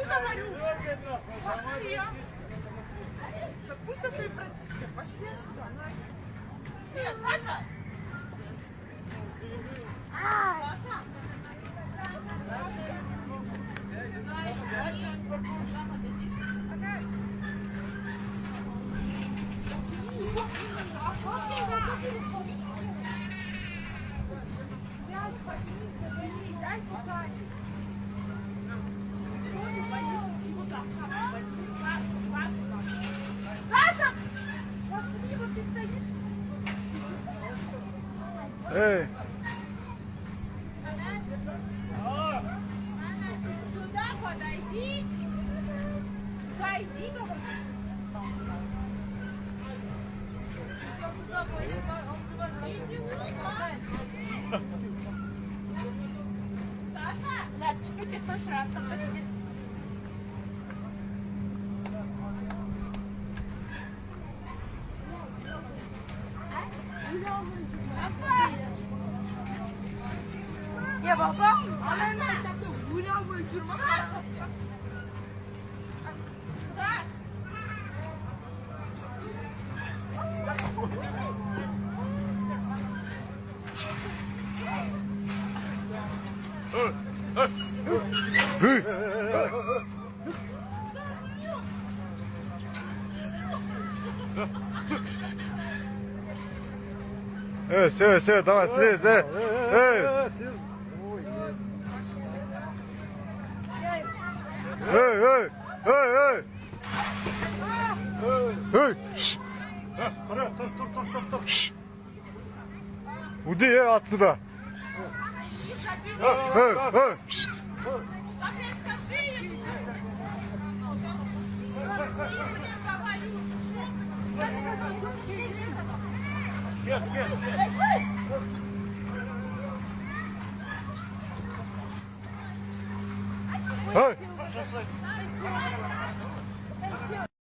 говорю. Пошли. Пусть со своим братишкой. Пошли отсюда. Саша! Саша! Саша! Пошли, вот ты стоишь. Эй! Сюда подойди. Зайди, говорю. Саша! Да, чуть-чуть хоть раз там посидит. Ya baba, annenin mektepte uyuyan bu uçurma karşısı. Все, давай, слезь, эй! Уйди отсюда! Эй!